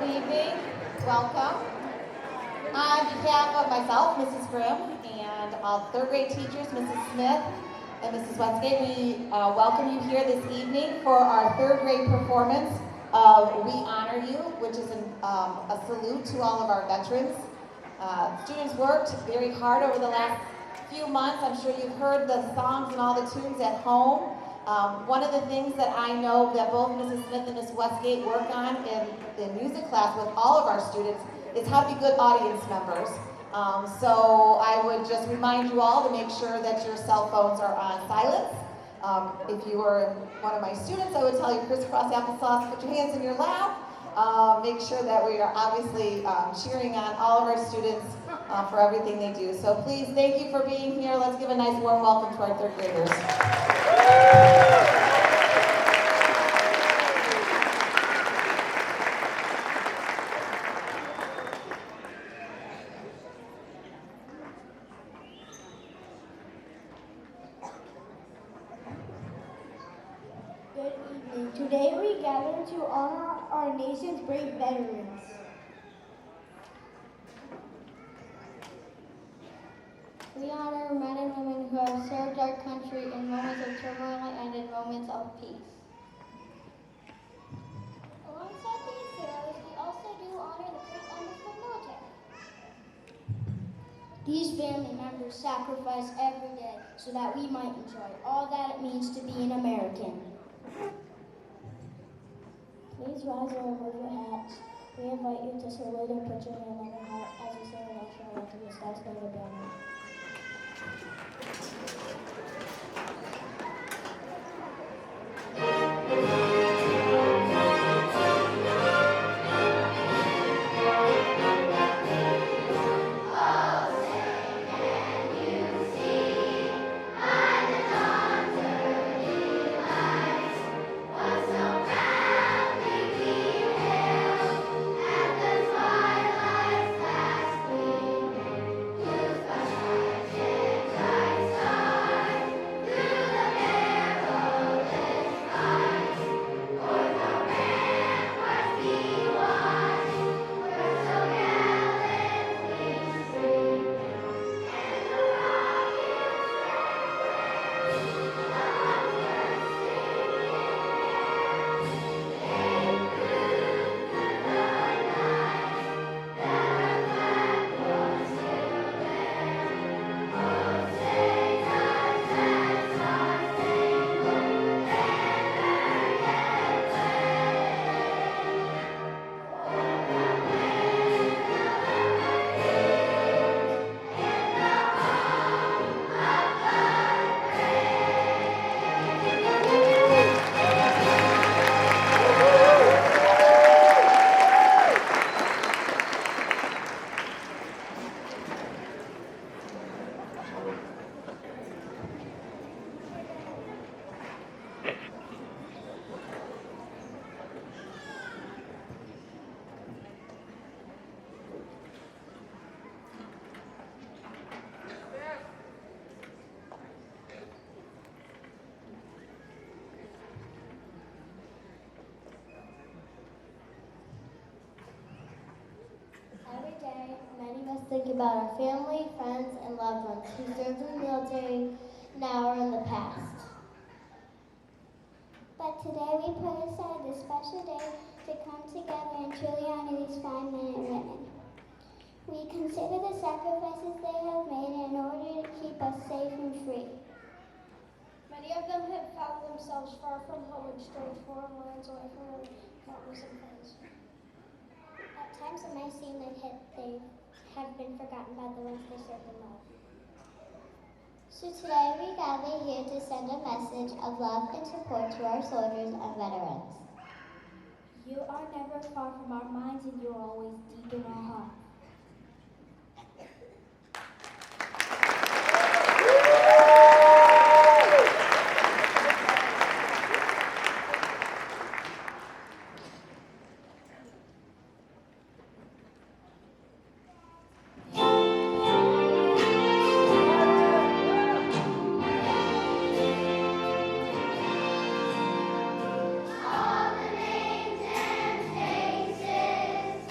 Good evening. Welcome. On behalf of myself, Mrs. Grimm, and all third grade teachers, Mrs. Smith and Mrs. Westgate, we welcome you here this evening for our third grade performance of We Honor You, which is a salute to all of our veterans. Students worked very hard over the last few months. I'm sure you've heard the songs and all the tunes at home. One of the things that I know that both Mrs. Smith and Mrs. Westgate work on in music class with all of our students is how to be good audience members. So I would just remind you all to make sure that your cell phones are on silence. If you were one of my students, I would tell you crisscross applesauce, put your hands in your lap. Make sure that we are obviously cheering on all of our students for everything they do. So please, thank you for being here. Let's give a nice warm welcome to our third graders. Good evening. Today we gather to honor our nation's brave veterans. We honor men and women who have served our country in moments of turmoil and in moments of peace. Alongside these heroes, we also do honor the first members of the military. These family members sacrifice every day so that we might enjoy all that it means to be an American. Please rise or remove your hats. We invite you to salute and put your hand on your heart as we sing the national anthem, the Star Spangled Banner. Every day, many of us think about our family, friends, and loved ones who served in the military now or in the past. But today we put aside this special day to come together and truly honor these fine men and women. We consider the sacrifices they have made in order to keep us safe and free. Many of them have found themselves far from home in strange foreign lands away from their families and friends. At times it may seem like they have been forgotten by the ones they served and loved. So today we gather here to send a message of love and support to our soldiers and veterans. You are never far from our minds and you are always deep in our hearts. All the names and faces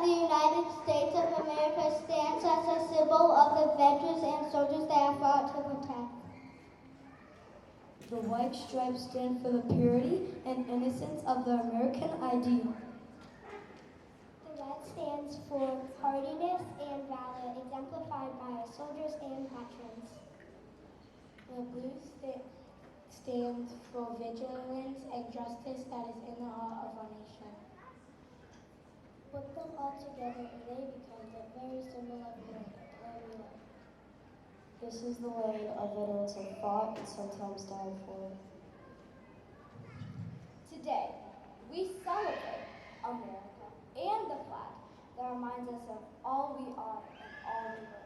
of the United States of America stands as a symbol of the veterans and soldiers that have fought to protect. The white stripes stand for the purity and innocence of the American ideal. The red stands for hardiness and valor, exemplified by our soldiers and veterans. The blue stands for vigilance and justice that is in the heart of our nation. Put them all together and they become the very symbol of America, where we live. This is the way our veterans have fought and sometimes died for. Today, we celebrate America and the flag that reminds us of all we are and all we were.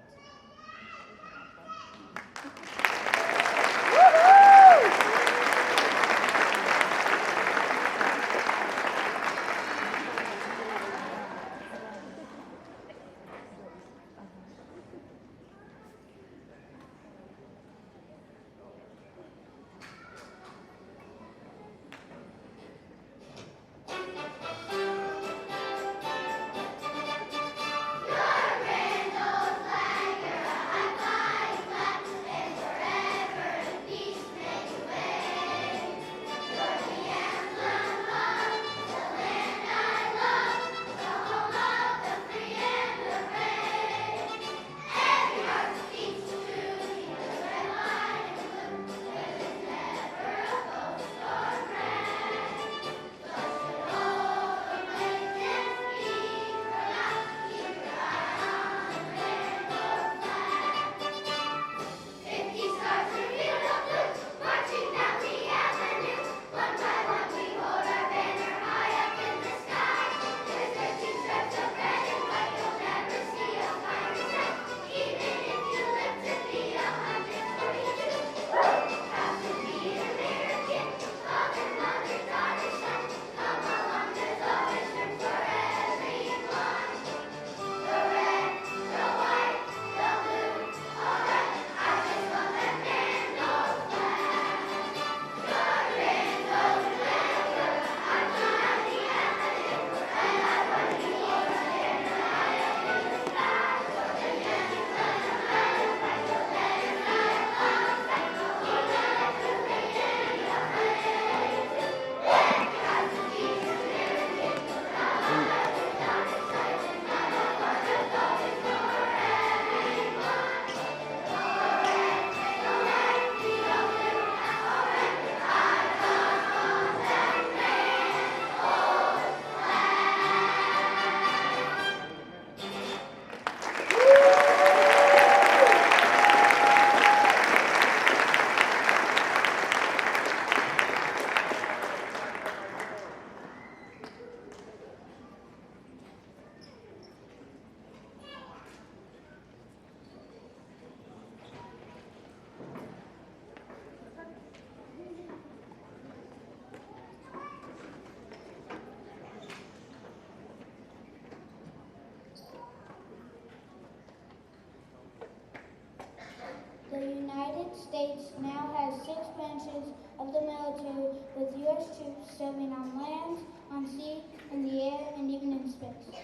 The United States now has 6 branches of the military, with U.S. troops serving on land, on sea, in the air, and even in space.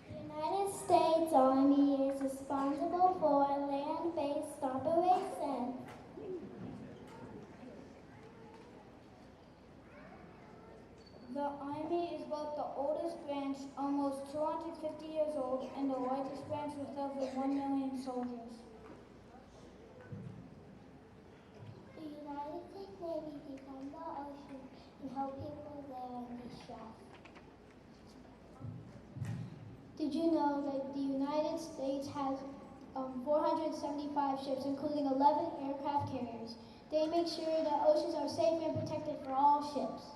The United States Army is responsible for land-based operations. The Army is both the oldest branch, almost 250 years old, and the largest branch with over 1 million soldiers. The United States Navy defends the ocean and help people there in distress. Did you know that the United States has 475 ships, including 11 aircraft carriers? They make sure that oceans are safe and protected for all ships.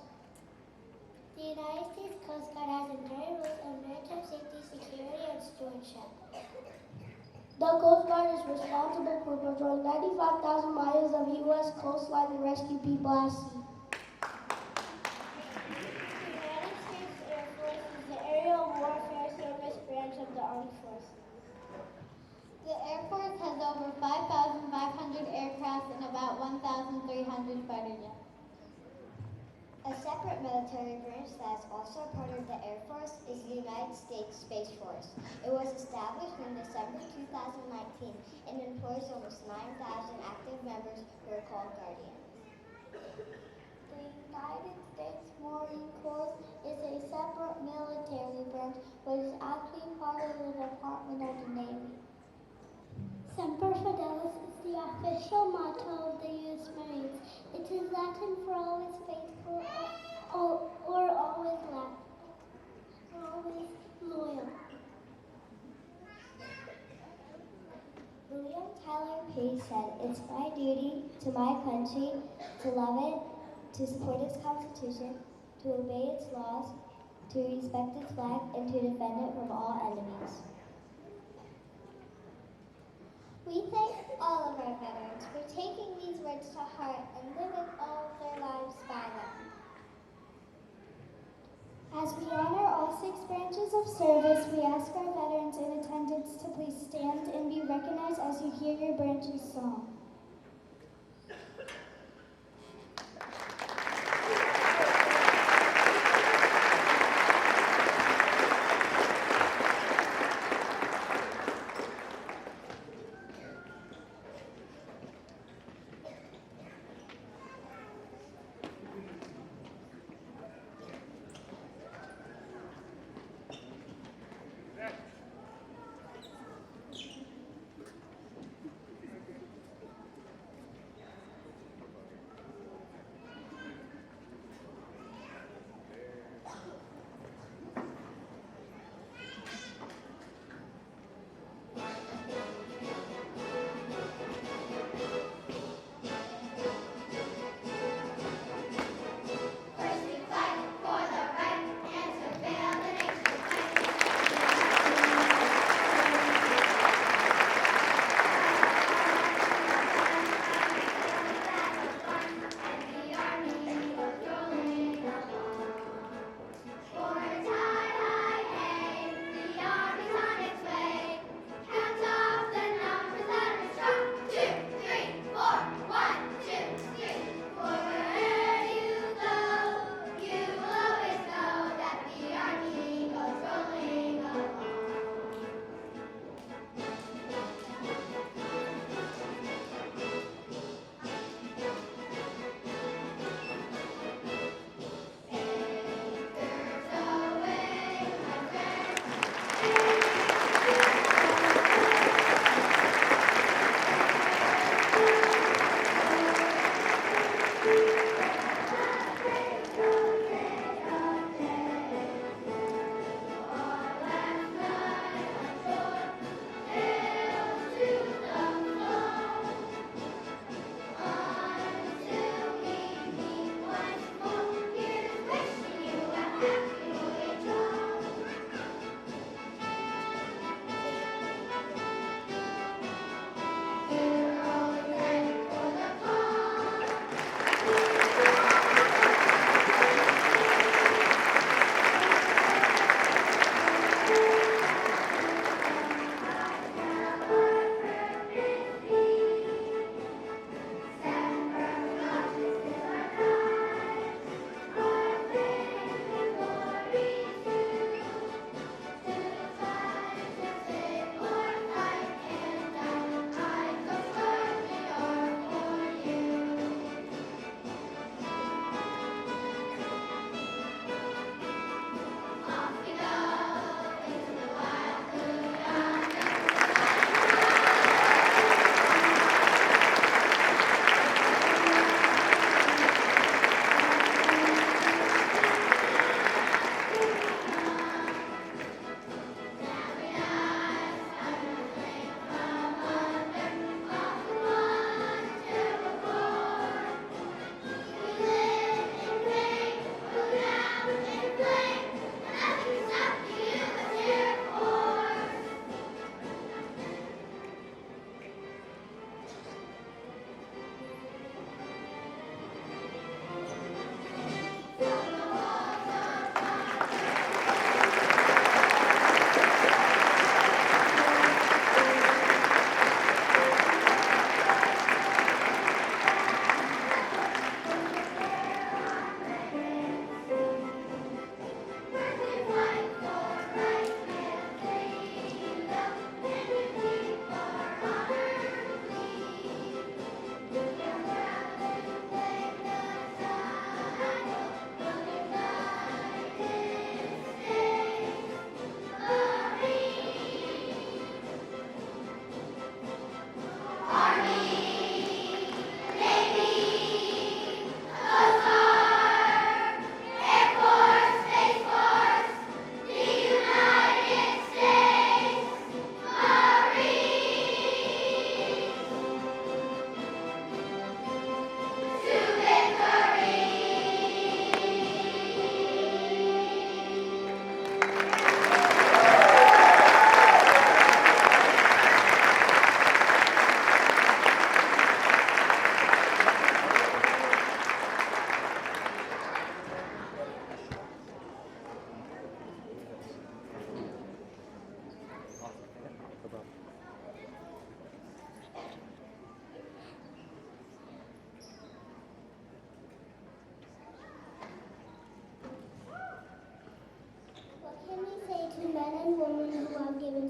The United States Coast Guard has enduring rules of maritime safety, security, and stewardship. The Coast Guard is responsible for patrolling 95,000 miles of U.S. coastline and rescue people at sea. The United States Air Force is the aerial warfare service branch of the Armed Forces. The Air Force has over 5,500 aircraft and about 1,300 fighter jets. A separate military branch that is also a part of the Air Force is the United United States Space Force. It was established in December 2019 and employs almost 9,000 active members who are called Guardians. The United States Marine Corps is a separate military branch, but is actually part of the Department of the Navy. Semper Fidelis is the official motto of the U.S. Marines. It is Latin for always faithful or always loyal. William Tyler Page said, "It's my duty to my country to love it, to support its Constitution, to obey its laws, to respect its flag, and to defend it from all enemies." We thank all of our veterans for taking these words to heart and living all of their lives by them. As we honor all 6 branches of service, we ask our veterans in attendance to please stand and be recognized as you hear your branch's song.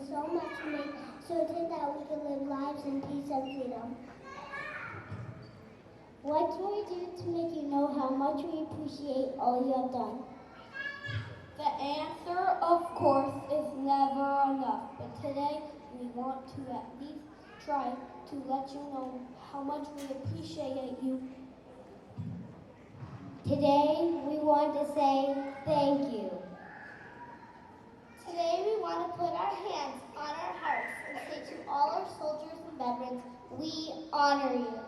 so much to make certain that we can live lives in peace and freedom. What can we do to make you know how much we appreciate all you have done? The answer, of course, is never enough, but today we want to at least try to let you know how much we appreciate you. Today, we want to say thank you. Today we want to put our hands on our hearts and say to all our soldiers and veterans, we honor you.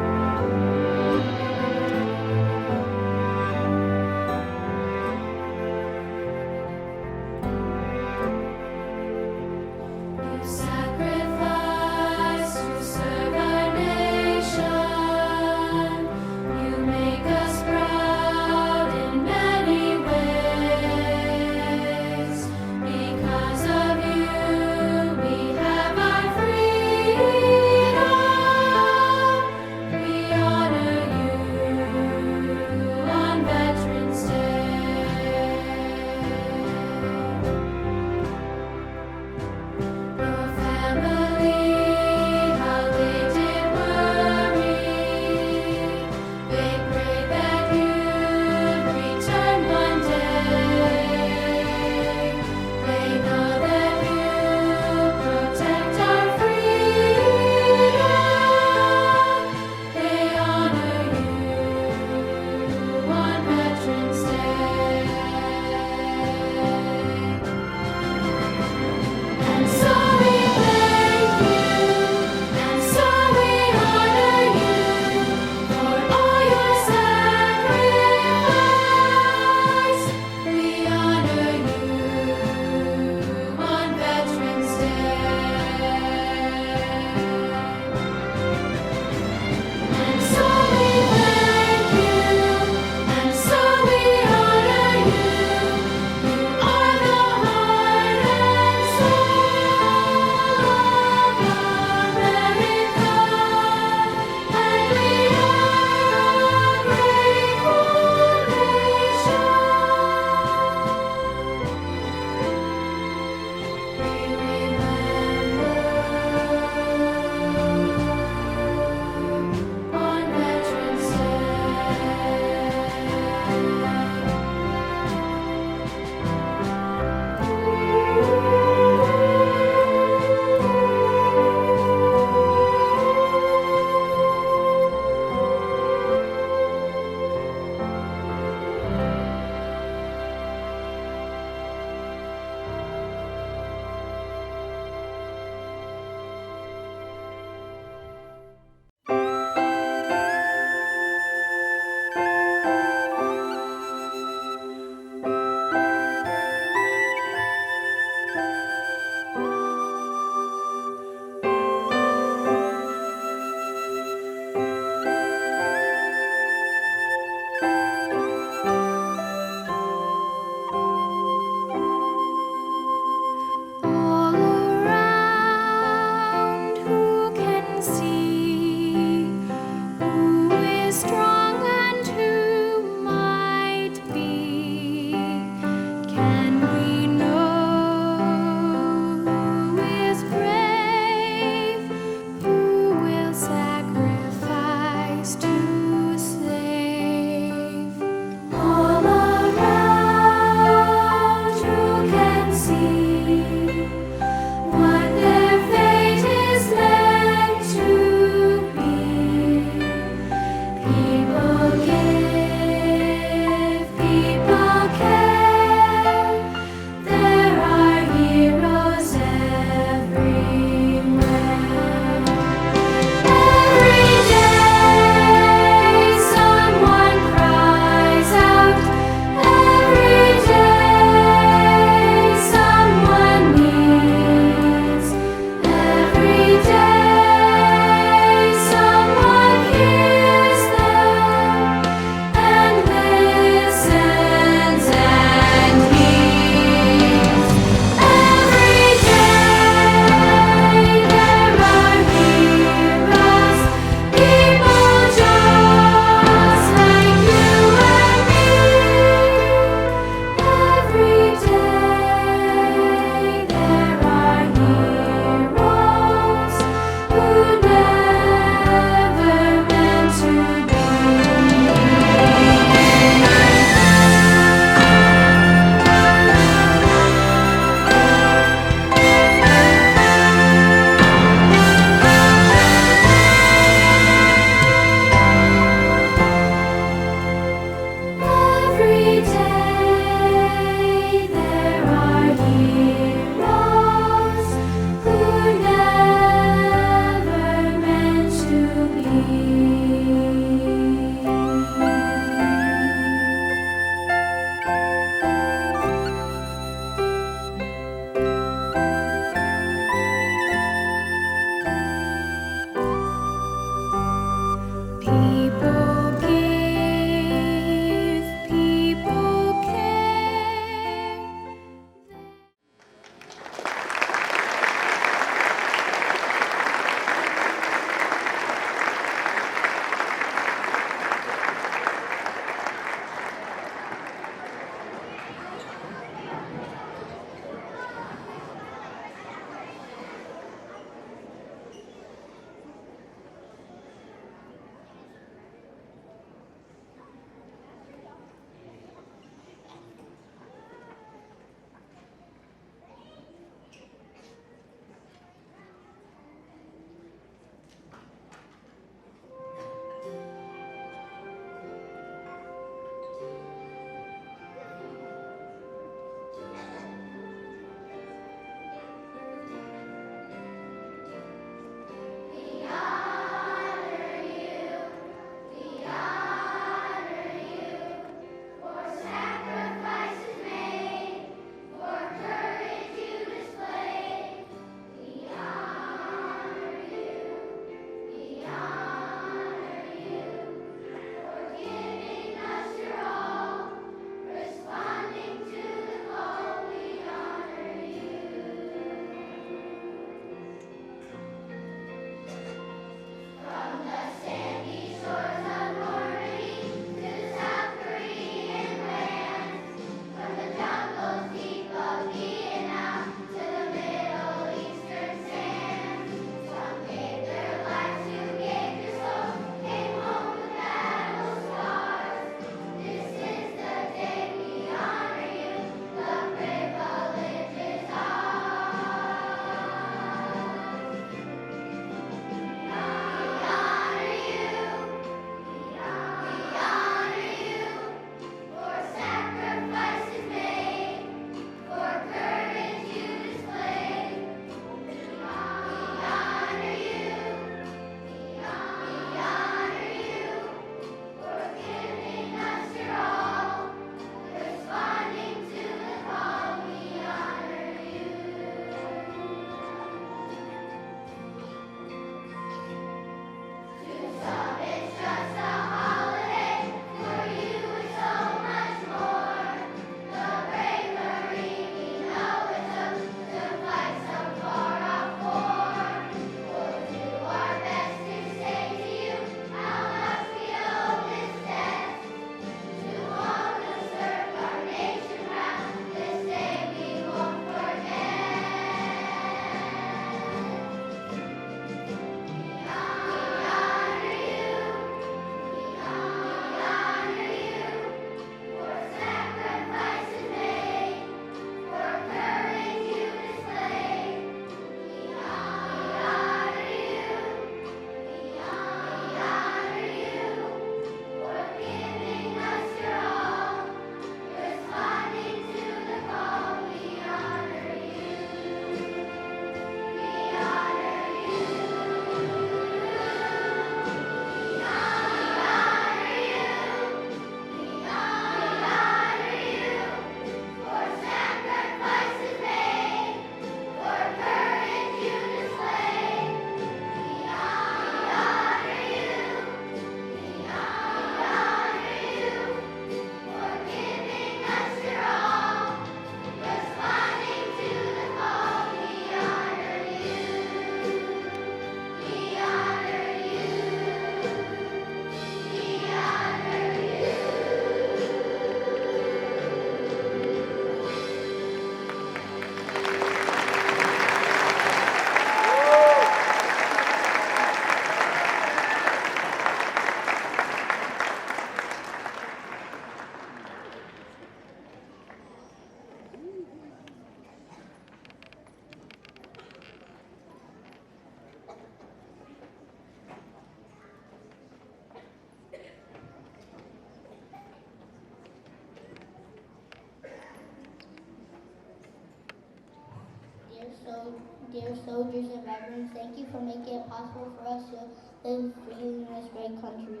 dear soldiers and veterans, thank you for making it possible for us to live freely in this great country.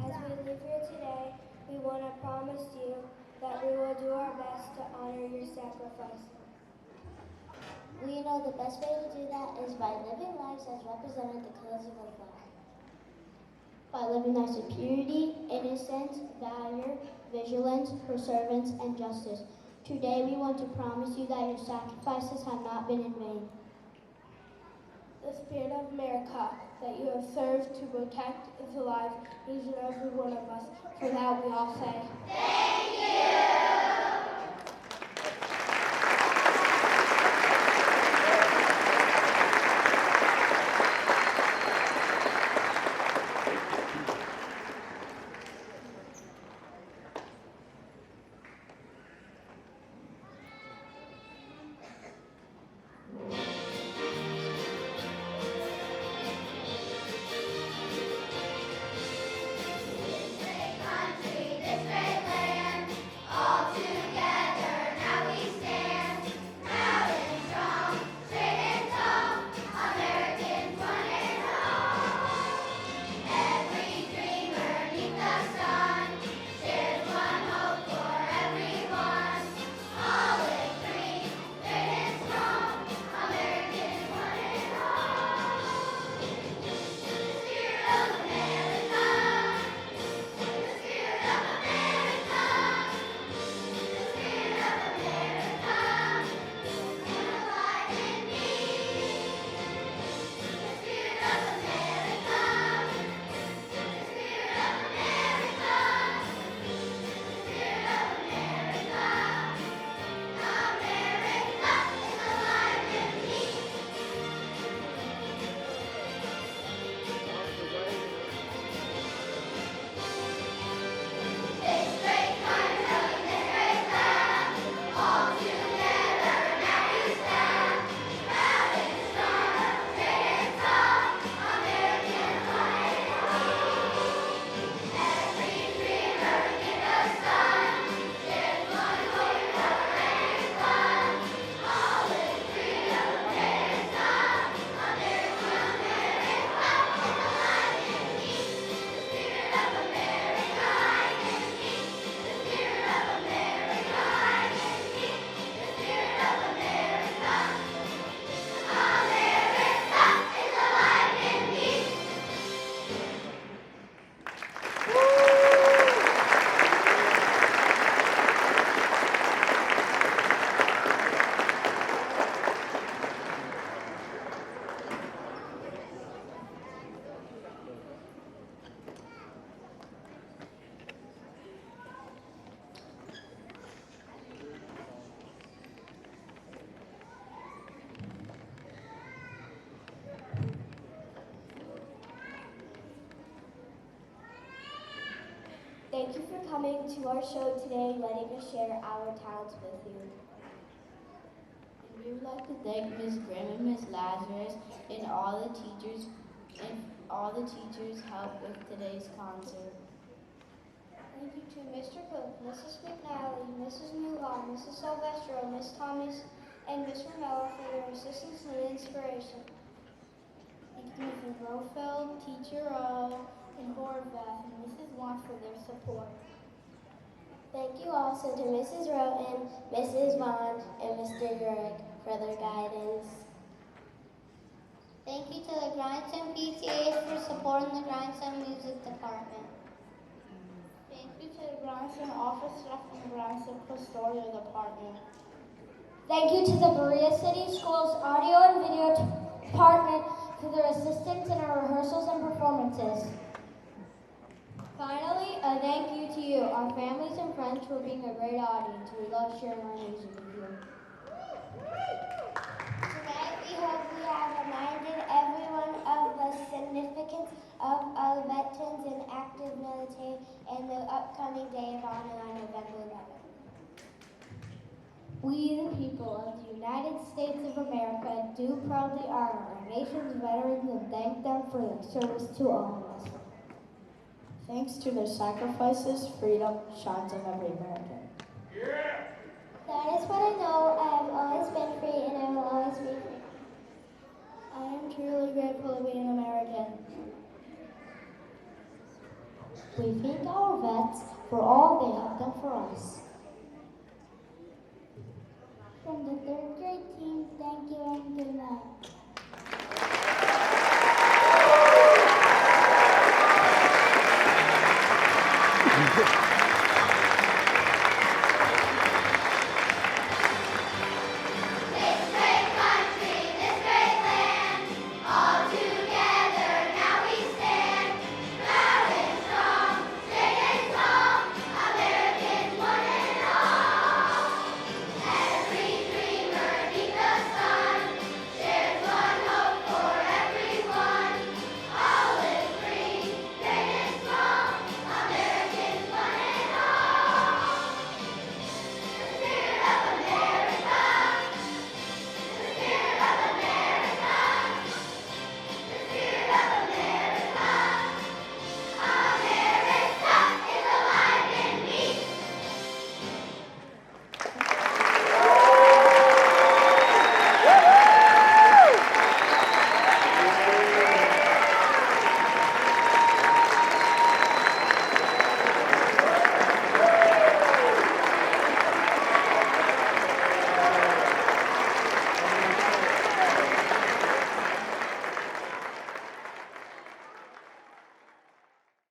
As we leave here today, we want to promise you that we will do our best to honor your sacrifice. We know the best way to do that is by living lives as represented the colors of our flag. By living lives of purity, innocence, valor, vigilance, perseverance, and justice. Today we want to promise you that your sacrifices have not been in vain. The spirit of America that you have served to protect is alive in each and every one of us. For that we all say, thank you! Thank you for coming to our show today, letting us share our talents with you. And we would like to thank Ms. Graham and Ms. Lazarus and all the teachers helped with today's concert. Thank you to Mr. Cook, Mrs. McNally, Mrs. Mulan, Mrs. Silvestro, Ms. Thomas, and Ms. Romero for their assistance and inspiration. Thank you to Mrs. Rofield, Teacher O, and Horvath, and Mrs. Wong for their support. Thank you also to Mrs. Roten, Mrs. Vaughn, and Mr. Urick for their guidance. Thank you to the Grindstone PTAs for supporting the Grindstone Music Department. Thank you to the Grindstone office staff and the Grindstone Custodial Department. Thank you to the Berea City Schools Audio and Video Department for their assistance in our rehearsals and performances. Finally, a thank you to you, our families and friends, for being a great audience. We love sharing our music with you. Tonight, we hope we have reminded everyone of the significance of our veterans and active military and the upcoming Day of Honor on November 11th. We, the people of the United States of America, do proudly honor our nation's veterans and thank them for their service to all of us. Thanks to their sacrifices, freedom shines on every American. That is what I know. I have always been free and I will always be free. I am truly grateful to be an American. We thank our vets for all they have done for us. From the third grade team, thank you and good night.